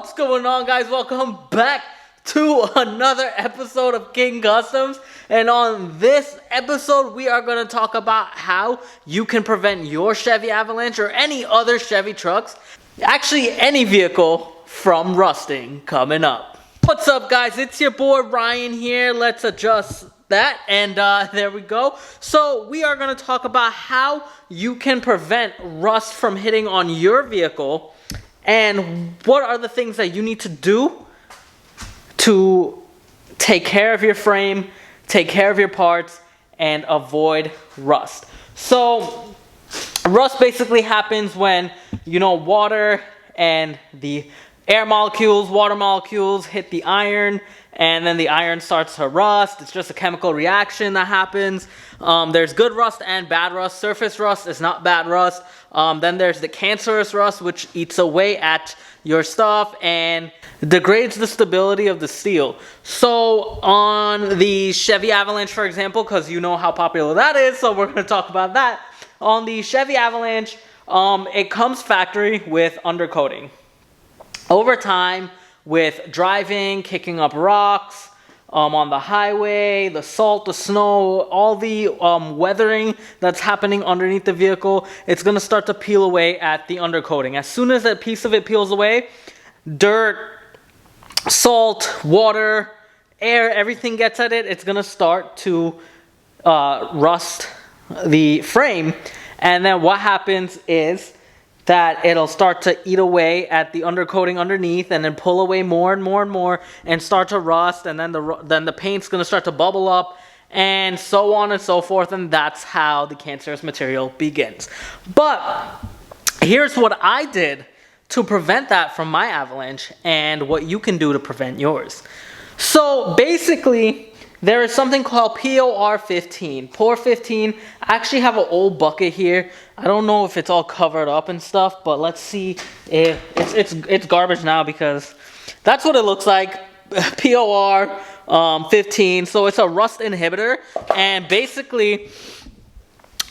What's going on, guys? Welcome back to another episode of King Customs. And on this episode, we are going to talk about how you can prevent your Chevy Avalanche or any other Chevy trucks, actually any vehicle, from rusting. Coming up. What's up, guys? It's your boy Ryan here. Let's adjust that, and there we go. So we are going to talk about how you can prevent rust from hitting on your vehicle, and what are the things that you need to do to take care of your frame, take care of your parts, and avoid rust. So rust basically happens when, water and the air molecules, water molecules hit the iron, and then the iron starts to rust. It's just a chemical reaction that happens. There's good rust and bad rust. Surface rust is not bad rust. Then there's the cancerous rust, which eats away at your stuff and degrades the stability of the steel. So on the Chevy Avalanche, for example, because you know how popular that is, so we're going to talk about that. On the Chevy Avalanche, it comes factory with undercoating. Over time, with driving, kicking up rocks on the highway, the salt, the snow, all the weathering that's happening underneath the vehicle, it's going to start to peel away at the undercoating. As soon as that piece of it peels away, dirt, salt, water, air, everything gets at it, it's going to start to rust the frame. And then what happens is that it'll start to eat away at the undercoating underneath, and then pull away more and more and more, and start to rust, and then the paint's going to start to bubble up, and so on and so forth, and that's how the cancerous material begins. But here's what I did to prevent that from my Avalanche, and what you can do to prevent yours. So basically, there is something called POR 15. POR 15, I actually have an old bucket here. I don't know if it's all covered up and stuff, but let's see if it's garbage now, because that's what it looks like. POR 15. So it's a rust inhibitor, and basically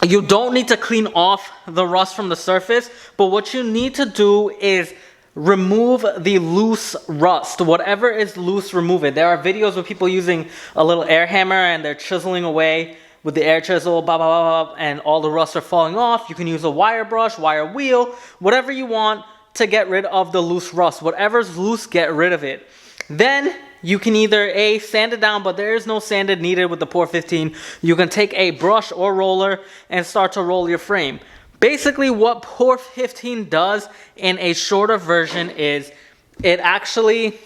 you don't need to clean off the rust from the surface, but what you need to do is remove the loose rust. Whatever is loose, remove it. There are videos of people using a little air hammer and they're chiseling away with the air chisel, blah, blah, blah, blah, and all the rust are falling off. You can use a wire brush, wire wheel, whatever you want to get rid of the loose rust. Whatever's loose, get rid of it. Then you can either sand it down, but there is no sanded needed with the POR 15. You can take a brush or roller and start to roll your frame. Basically, what POR 15 does in a shorter version is it actually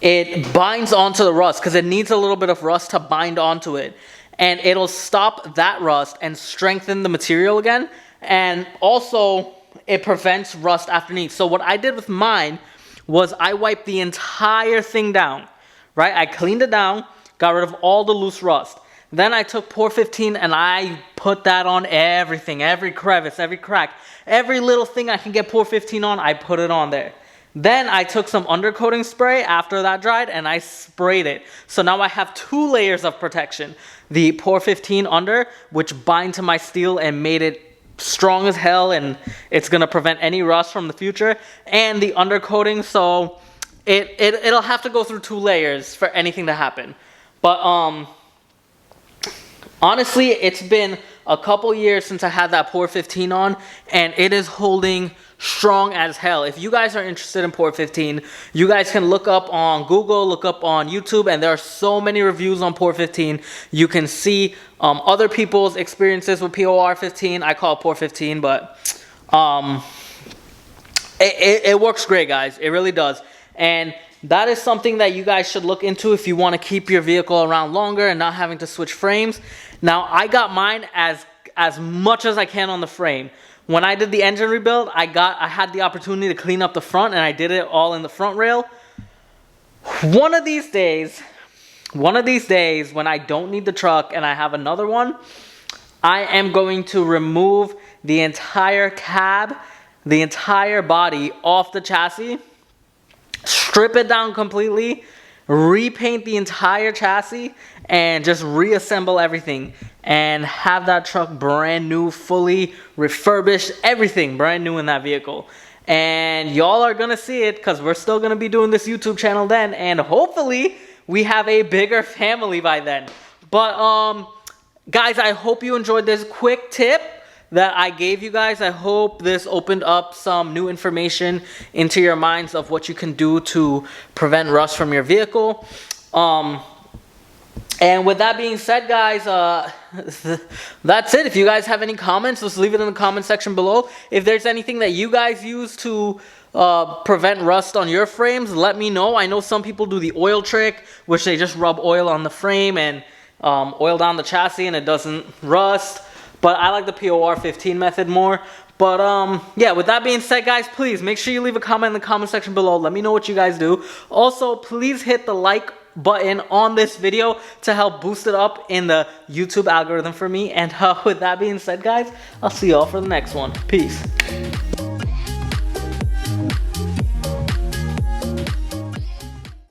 it binds onto the rust, because it needs a little bit of rust to bind onto it, and it'll stop that rust and strengthen the material again, and also it prevents rust underneath. So what I did with mine was I wiped the entire thing down, right? I cleaned it down, got rid of all the loose rust. Then I took POR 15 and I put that on everything, every crevice, every crack, every little thing I can get POR 15 on, I put it on there. Then I took some undercoating spray after that dried and I sprayed it. So now I have 2 layers of protection. The POR 15 under, which bind to my steel and made it strong as hell, and it's going to prevent any rust from the future, and the undercoating, so it'll have to go through 2 layers for anything to happen. But honestly, it's been a couple years since I had that POR 15 on, and it is holding strong as hell. If you guys are interested in POR 15, you guys can look up on Google, look up on YouTube, and there are so many reviews on POR 15. You can see other people's experiences with POR 15. I call it POR 15, but it works great, guys. It really does. And that is something that you guys should look into if you want to keep your vehicle around longer and not having to switch frames. Now, I got mine as much as I can on the frame. When I did the engine rebuild, I had the opportunity to clean up the front, and I did it all in the front rail. One of these days, when I don't need the truck and I have another one, I am going to remove the entire cab, the entire body off the chassis, strip it down completely, repaint the entire chassis, and just reassemble everything and have that truck brand new, fully refurbished, everything brand new in that vehicle. and y'all are gonna see it because we're still gonna be doing this YouTube channel then, and hopefully we have a bigger family by then. But guys, I hope you enjoyed this quick tip that I gave you guys. I hope this opened up some new information into your minds of what you can do to prevent rust from your vehicle. And with that being said, guys, that's it. If you guys have any comments, just leave it in the comment section below. If there's anything that you guys use to prevent rust on your frames, let me know. I know some people do the oil trick, which they just rub oil on the frame and oil down the chassis and it doesn't rust. But I like the POR 15 method more. But yeah, with that being said, guys, please make sure you leave a comment in the comment section below. Let me know what you guys do. Also, please hit the like button on this video to help boost it up in the YouTube algorithm for me. And with that being said, guys, I'll see y'all for the next one. Peace.